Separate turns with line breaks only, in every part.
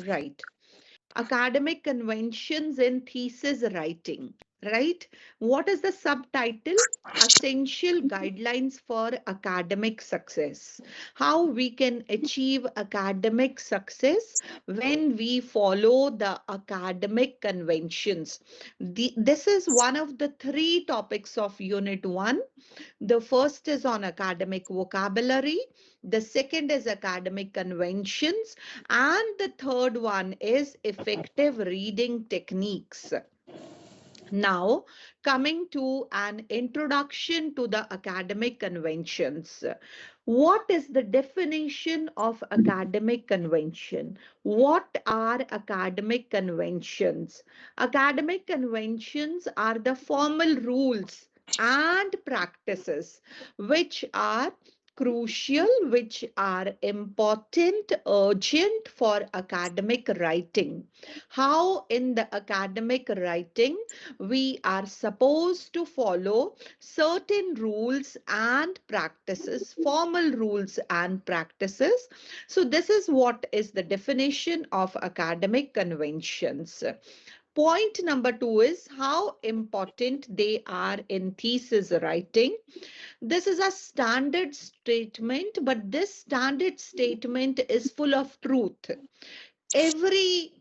Right. Academic conventions in thesis writing, right? What is the subtitle? Essential guidelines for academic success. How we can achieve academic success when we follow the academic conventions. This is one of the three topics of Unit 1. The first is on academic vocabulary, the second is academic conventions, and the third one is effective reading techniques. Now, coming to an introduction to the academic conventions. What is the definition of academic convention? What are academic conventions? Academic conventions are the formal rules and practices which are crucial, which are important, urgent for academic writing. How in the academic writing we are supposed to follow certain rules and practices, formal rules and practices. So this is what is the definition of academic conventions. Point number 2 is how important they are in thesis writing. This is a standard statement, but this standard statement is full of truth. Every,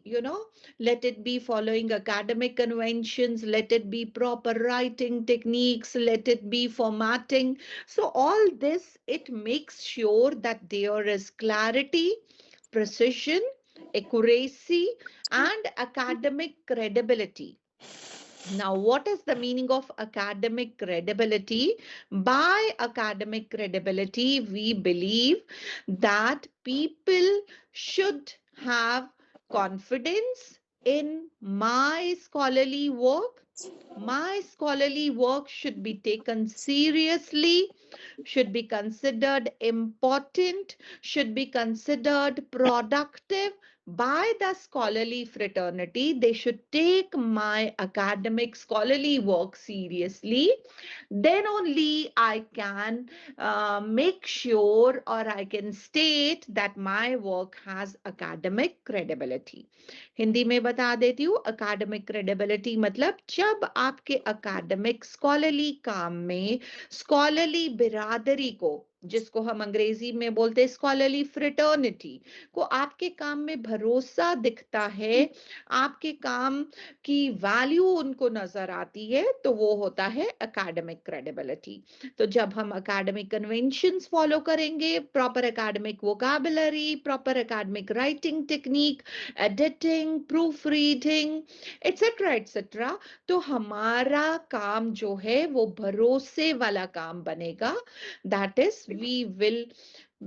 let it be following academic conventions, let it be proper writing techniques, let it be formatting. So all this, it makes sure that there is clarity, precision, accuracy, and academic credibility. Now, what is the meaning of academic credibility? By academic credibility, we believe that people should have confidence in my scholarly work. My scholarly work should be taken seriously, should be considered important, should be considered productive by the scholarly fraternity. They should take my academic scholarly work seriously. Then only I can make sure, or I can state that my work has academic credibility. Hindi में बता देती हूँ, academic credibility मतलब जब आपके academic scholarly काम में scholarly बिरादरी को, जिसको हम अंग्रेजी में बोलते हैं स्कॉलरली फ्रेटर्निटी को, आपके काम में भरोसा दिखता है, आपके काम की वैल्यू उनको नजर आती है, तो वो होता है एकेडमिक क्रेडिबिलिटी. तो जब हम एकेडमिक कन्वेंशंस फॉलो करेंगे, proper academic vocabulary, proper academic writing technique, editing, proof reading, etcetera etcetera, तो हमारा काम जो है वो भरोसे वाला काम बनेगा. That is we will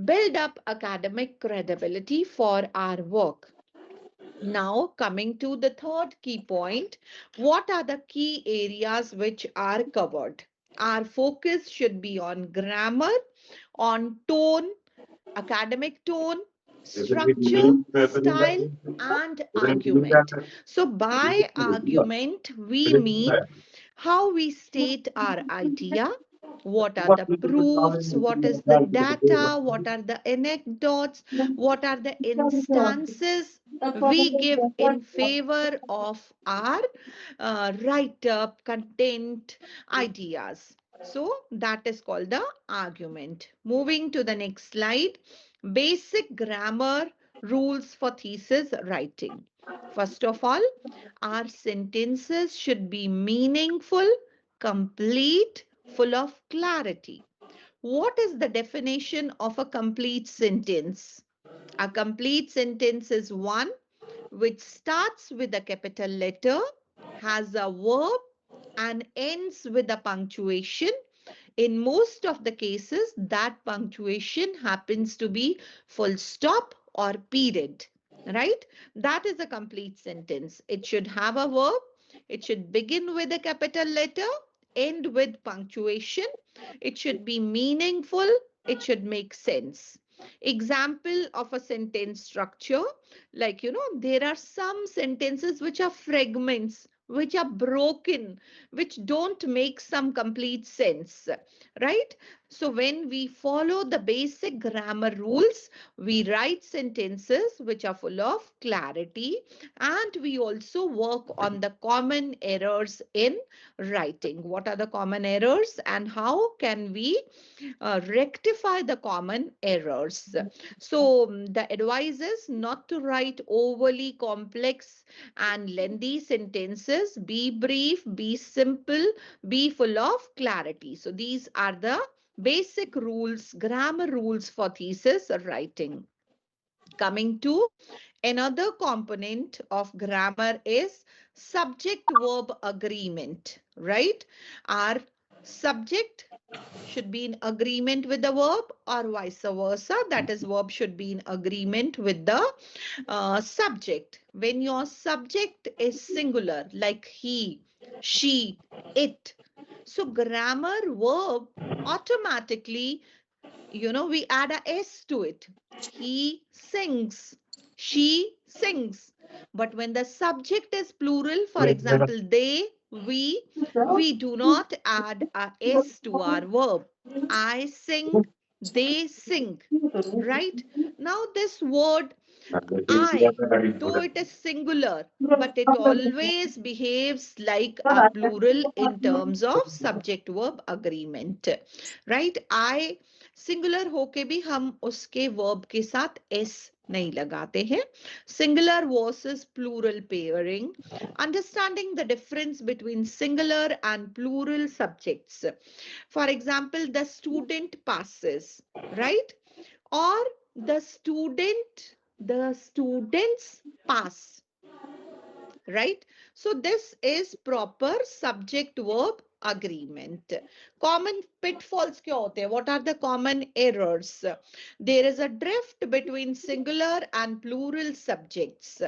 build up academic credibility for our work. Now, coming to the third key point, what are the key areas which are covered? Our focus should be on grammar, on tone, academic tone, structure, style, and argument. So, by argument, we mean how we state our idea, what are the proofs, what is the data, what are the anecdotes, what are the instances we give in favor of our write-up content ideas. So that is called the argument. Moving to the next slide, basic grammar rules for thesis writing. First of all, our sentences should be meaningful, complete, full of clarity. What is the definition of a complete sentence? A complete sentence is one which starts with a capital letter, has a verb, and ends with a punctuation. In most of the cases, that punctuation happens to be full stop or period, right? That is a complete sentence. It should have a verb. It should begin with a capital letter, end with punctuation. It should be meaningful. It should make sense. Example of a sentence structure, like, there are some sentences which are fragments which are broken, which don't make some complete sense, right? So when we follow the basic grammar rules, we write sentences which are full of clarity, and we also work on the common errors in writing. What are the common errors and how can we rectify the common errors? So the advice is not to write overly complex and lengthy sentences. Be brief, be simple, be full of clarity. So these are the basic rules, grammar rules for thesis writing. Coming to another component of grammar is subject verb agreement, right? Our subject should be in agreement with the verb or vice versa. That is, verb should be in agreement with the subject. When your subject is singular, like he, she, it, so grammar verb automatically, we add a s to it. He sings, she sings. But when the subject is plural, for example, they, we do not add a s to our verb. I sing, they sing, right? Now this word I, though it is singular, but it always behaves like a plural in terms of subject verb agreement, right? I singular होके भी हम उसके verb के साथ s नहीं लगाते हैं. Singular versus plural pairing, understanding the difference between singular and plural subjects. For example, the student passes, right? Or the students pass, right? So this is proper subject verb agreement. Common pitfalls क्या होते हैं? What are the common errors? There is a drift between singular and plural subjects,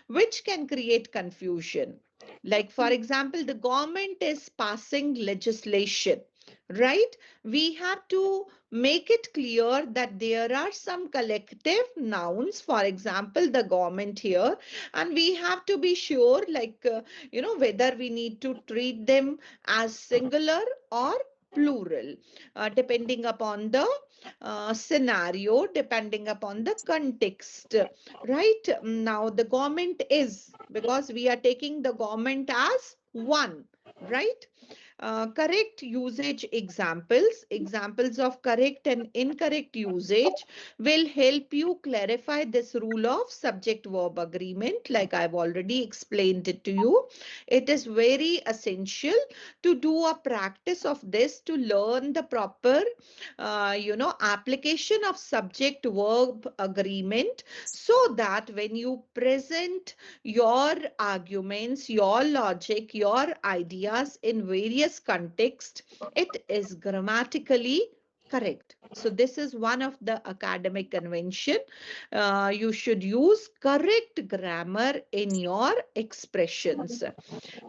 which can create confusion. Like, for example, the government is passing legislation, right? We have to make it clear that there are some collective nouns, for example, the government here, and we have to be sure, like, whether we need to treat them as singular or plural, depending upon the scenario, depending upon the context, right? Now, the government is, because we are taking the government as one, right? Correct usage examples, examples of correct and incorrect usage will help you clarify this rule of subject verb agreement. Like I've already explained it to you, it is very essential to do a practice of this to learn the proper application of subject verb agreement, so that when you present your arguments, your logic, your ideas in various contexts, it is grammatically correct. So this is one of the academic convention. You should use correct grammar in your expressions.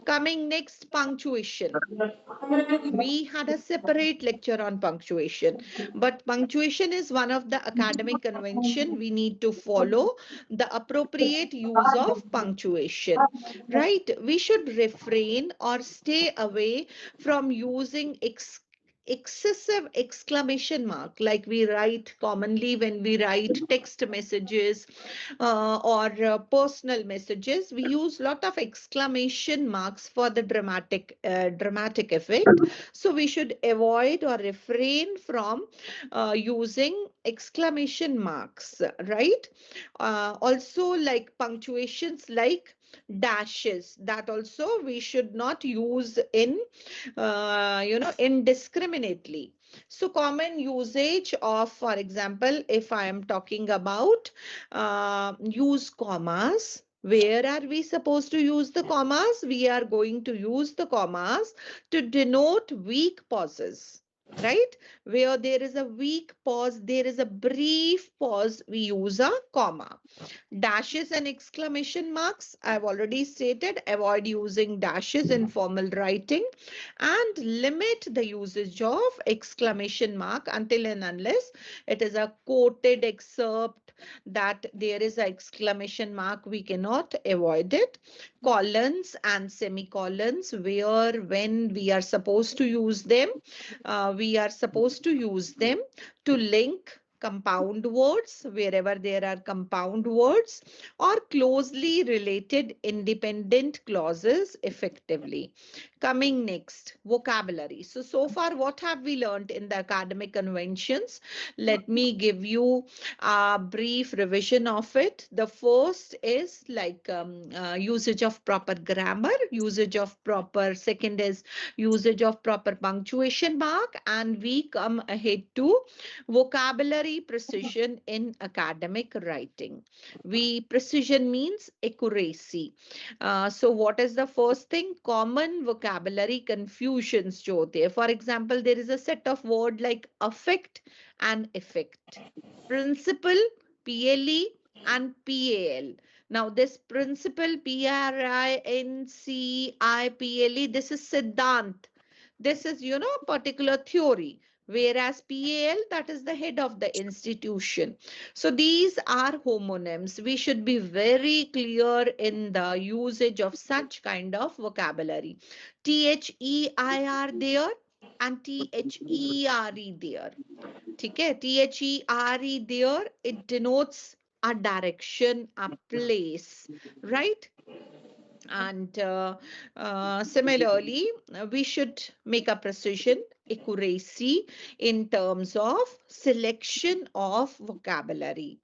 Coming next, punctuation. We had a separate lecture on punctuation, but punctuation is one of the academic convention. We need to follow the appropriate use of punctuation, right? We should refrain or stay away from using excessive exclamation mark, like we write commonly when we write text messages or personal messages. We use lot of exclamation marks for the dramatic effect. So we should avoid or refrain from using exclamation marks, right? Also, like punctuations, like dashes, that also we should not use in indiscriminately. So common usage of, for example, if I am talking about use commas, where are we supposed to use the commas? We are going to use the commas to denote weak pauses, right? Where there is a weak pause, there is a brief pause, we use a comma. Dashes and exclamation marks, I've already stated, avoid using dashes in formal writing, and limit the usage of exclamation mark until and unless it is a quoted excerpt, that there is an exclamation mark, we cannot avoid it. Colons and semicolons, where when we are supposed to use them, we are supposed to use them to link compound words wherever there are compound words, or closely related independent clauses effectively. Coming next, vocabulary. So far, what have we learned in the academic conventions? Let me give you a brief revision of it. The first is like usage of proper grammar, usage of proper, second is usage of proper punctuation mark, and we come ahead to vocabulary precision in academic writing. Precision means accuracy. So what is the first thing? Common vocabulary confusions जो होते हैं. For example, there is a set of word like affect and effect, principle, PLE, and PAL. Now this principle, PRINCIPLE, this is Siddhant. This is, particular theory. Whereas PAL, that is the head of the institution. So these are homonyms. We should be very clear in the usage of such kind of vocabulary. THEIR there and THERE there. ठीक है, THERE there, it denotes a direction, a place, right? And similarly, we should make a precision, accuracy in terms of selection of vocabulary.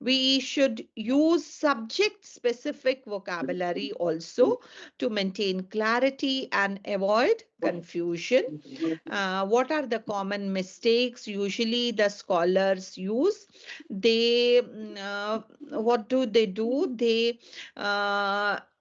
We should use subject specific vocabulary also to maintain clarity and avoid confusion. What are the common mistakes usually the scholars use? What do they do? They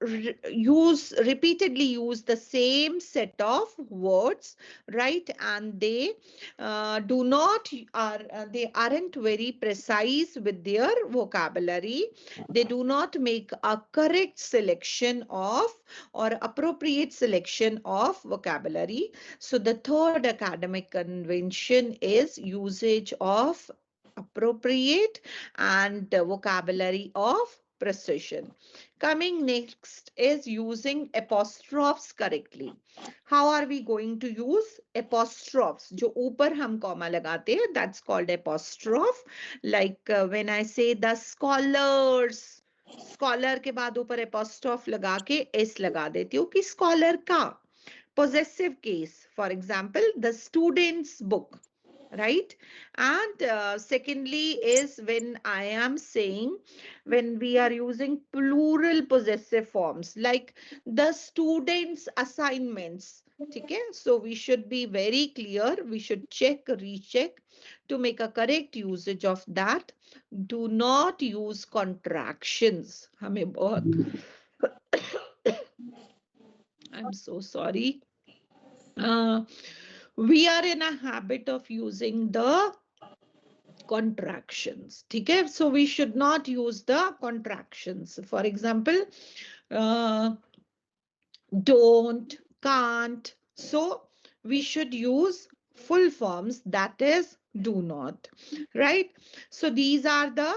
repeatedly use the same set of words, right? And they they aren't very precise with their vocabulary. They do not make a correct selection of or appropriate selection of vocabulary. So the third academic convention is usage of appropriate and vocabulary of precision. Coming next is using apostrophes correctly. How are we going to use apostrophes? जो ऊपर हम comma लगाते हैं, that's called apostrophe. Like when I say the scholars, scholar के बाद ऊपर apostrophe लगा के s लगा देती हूँ कि scholar का. Possessive case, for example, the student's book, right? And secondly is when I am saying, when we are using plural possessive forms like the students' assignments. Okay, so we should be very clear. We should check, recheck to make a correct usage of that. Do not use contractions. हमें बहुत I'm so sorry. We are in a habit of using the contractions. Okay, so we should not use the contractions. For example, don't, can't. So we should use full forms, that is do not, right? So these are the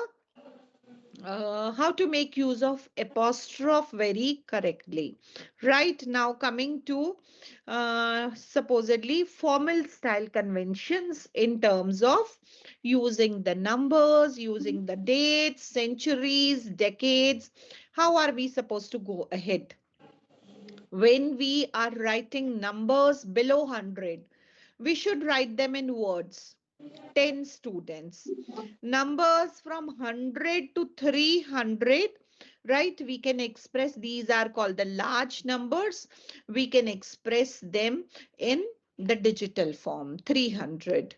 how to make use of apostrophe very correctly. Right now, coming to supposedly formal style conventions in terms of using the numbers, using the dates, centuries, decades. How are we supposed to go ahead? When we are writing numbers below 100, we should write them in words. 10 students. Numbers from 100 to 300, right? We can express, these are called the large numbers. We can express them in the digital form, 300.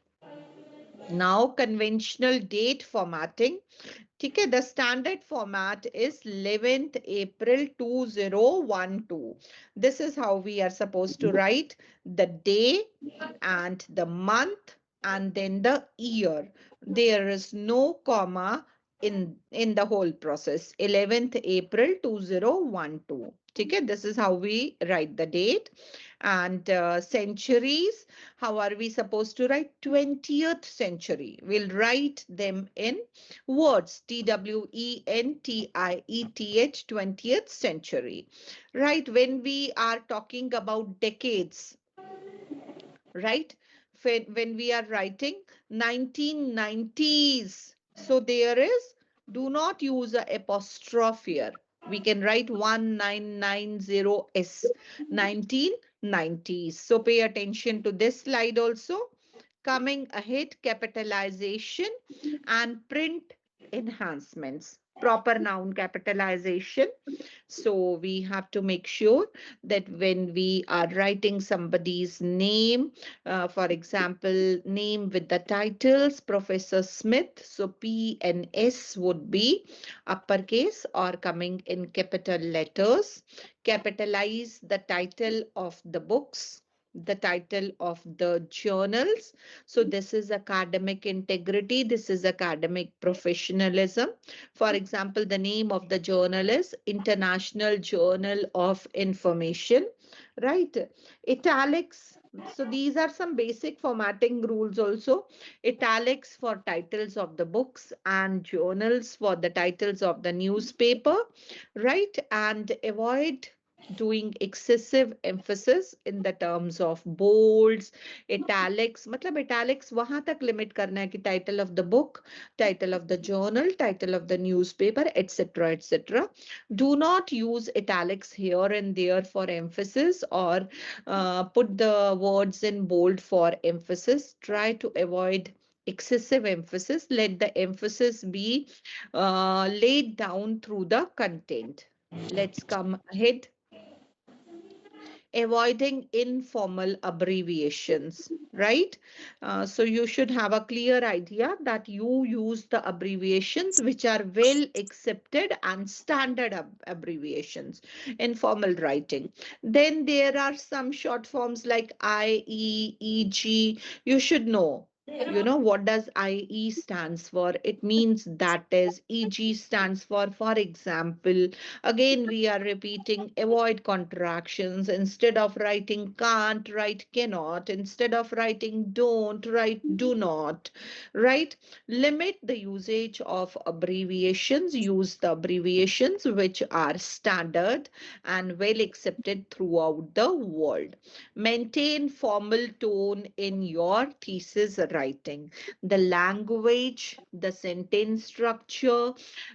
Now, conventional date formatting. Okay, the standard format is 11th April 2012. This is how we are supposed to write the day and the month and then the year. There is no comma in the whole process. 11th April 2012. Okay, this is how we write the date. And centuries, how are we supposed to write 20th century? We'll write them in words, TWENTIETH, 20th century. Right, when we are talking about decades, right? When we are writing 1990s, so there is, do not use a apostrophe here. We can write 1990s, 1990s. So pay attention to this slide also. Coming ahead, capitalization and print enhancements. Proper noun capitalization. So we have to make sure that when we are writing somebody's name, for example, name with the titles, Professor Smith, so P and S would be uppercase or coming in capital letters. Capitalize the title of the books, the title of the journals. So this is academic integrity, this is academic professionalism. For example, the name of the journal is International Journal of Information, right? Italics. So these are some basic formatting rules also. Italics for titles of the books and journals for the titles of the newspaper, right? And avoid doing excessive emphasis in the terms of bolds, italics. मतलब italics वहां तक limit करना है कि title of the book, title of the journal, title of the newspaper, etc., etc. Do not use italics here and there for emphasis, or put the words in bold for emphasis. Try to avoid excessive emphasis. Let the emphasis be laid down through the content. Let's come ahead. Avoiding informal abbreviations, right? So you should have a clear idea that you use the abbreviations which are well accepted and standard abbreviations in formal writing. Then there are some short forms like IE, EG. You should know. You know what does IE stands for? It means that is. EG stands for example. Again, we are repeating, avoid contractions. Instead of writing can't, write cannot. Instead of writing don't, write do not. Right? Limit the usage of abbreviations. Use the abbreviations which are standard and well accepted throughout the world. Maintain formal tone in your thesis writing. The language, the sentence structure,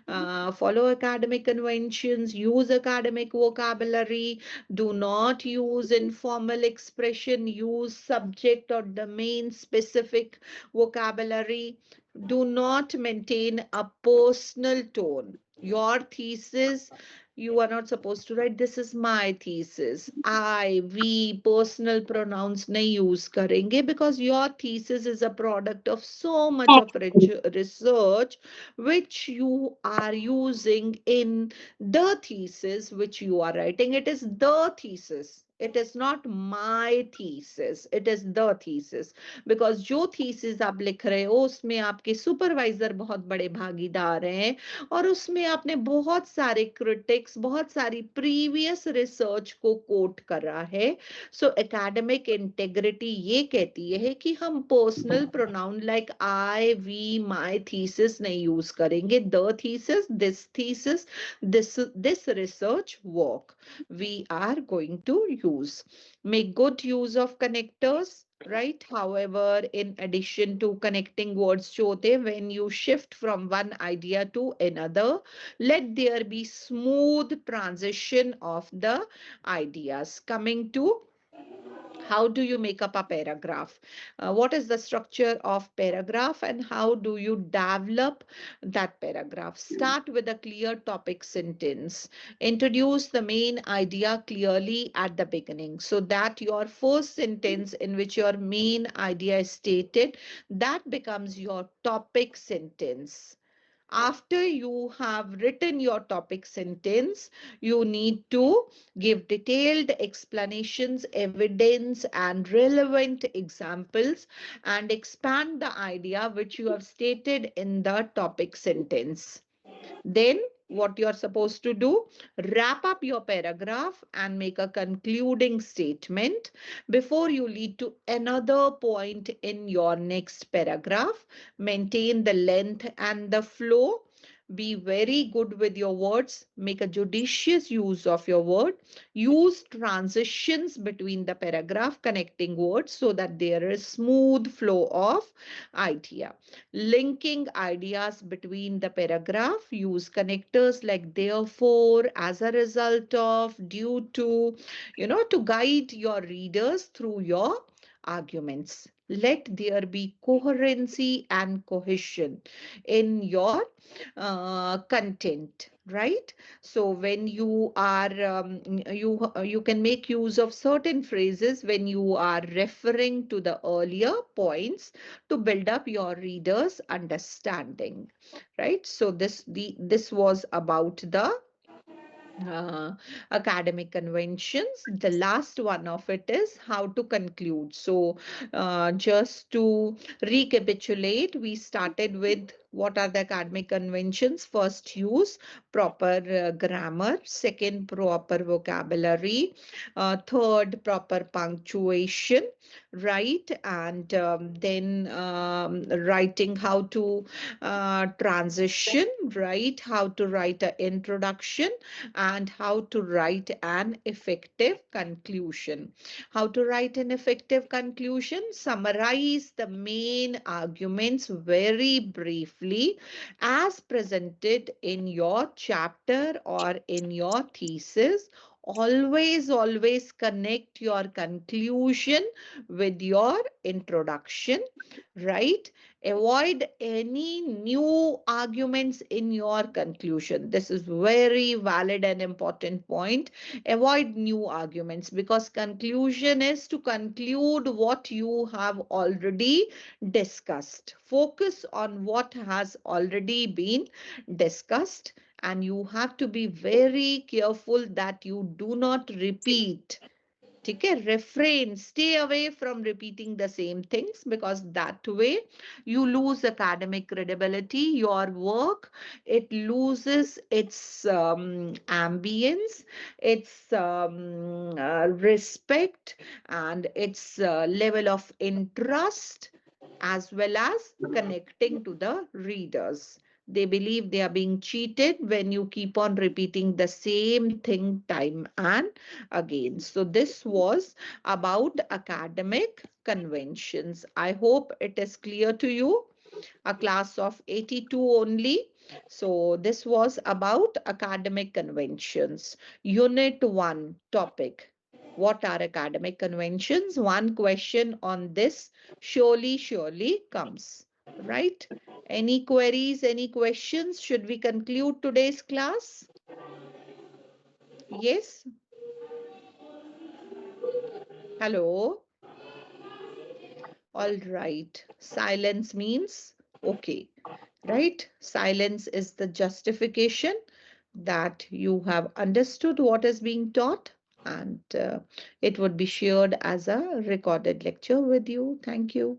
follow academic conventions, use academic vocabulary, do not use informal expression, use subject or domain specific vocabulary, do not maintain a personal tone. Your thesis, you are not supposed to write, this is my thesis. I, we, personal pronouns nahi use karenge, because your thesis is a product of so much of research which you are using in the thesis which you are writing. It is the thesis. It is not my thesis. It is the thesis. Because जो thesis आप लिख रहे हो उसमें आपके supervisor बहुत बड़े भागीदार हैं, और उसमें आपने बहुत सारे क्रिटिक्स, बहुत सारी प्रीवियस रिसर्च को कोट करा है. सो एकेडमिक इंटेग्रिटी ये कहती है कि हम personal pronoun like I, we, my thesis नहीं यूज करेंगे. The thesis, this research work we are going to use. Make good use of connectors, right? However, in addition to connecting words जो होते हैं, when you shift from one idea to another, let there be smooth transition of the ideas. Coming to how do you make up a paragraph? What is the structure of paragraph and how do you develop that paragraph? Start with a clear topic sentence. Introduce the main idea clearly at the beginning so that your first sentence in which your main idea is stated, that becomes your topic sentence. After you have written your topic sentence, you need to give detailed explanations, evidence, and relevant examples, and expand the idea which you have stated in the topic sentence. Then what you're supposed to do? Wrap up your paragraph and make a concluding statement before you lead to another point in your next paragraph. Maintain the length and the flow. Be very good with your words. Make a judicious use of your word. Use transitions between the paragraph connecting words so that there is smooth flow of idea. Linking ideas between the paragraph. Use connectors like therefore, as a result of, due to, to guide your readers through your arguments. Let there be coherency and cohesion in your content, right? So when you are you can make use of certain phrases when you are referring to the earlier points to build up your readers understanding, right? So this was about the uh, academic conventions. The last one of it is how to conclude. So, just to recapitulate, we started with what are the academic conventions? First, use proper grammar. Second, proper vocabulary. Third, proper punctuation, right? And then writing how to transition, right? How to write an introduction and how to write an effective conclusion. How to write an effective conclusion? Summarize the main arguments very briefly as presented in your chapter or in your thesis. Always connect your conclusion with your introduction, right? Avoid any new arguments in your conclusion. This is very valid and important point. Avoid new arguments because conclusion is to conclude what you have already discussed. Focus on what has already been discussed, and you have to be very careful that you do not repeat. ठीक है, refrain, stay away from repeating the same things because that way you lose academic credibility. Your work, it loses its ambience, its respect, and its level of interest, as well as connecting to the readers. They believe they are being cheated when you keep on repeating the same thing time and again. So this was about academic conventions. I hope it is clear to you. A class of 82 only. So this was about academic conventions. Unit 1 topic. What are academic conventions? One question on this surely comes, right? Any queries, any questions? Should we conclude today's class? Yes? Hello? All right. Silence means okay, right? Silence is the justification that you have understood what is being taught, and it would be shared as a recorded lecture with you. Thank you.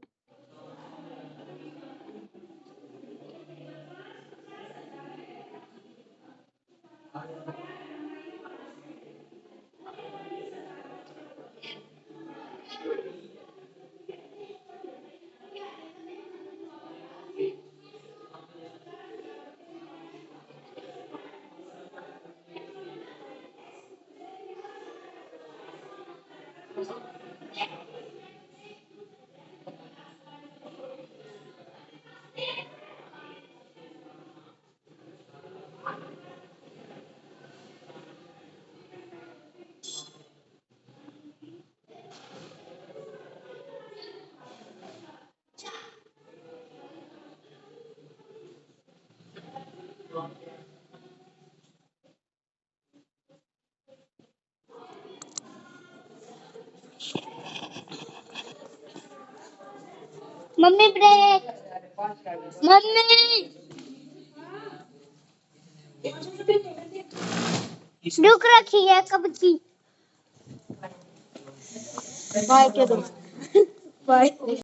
Mummy break mummy रुक रखी है कब की bye के दो bye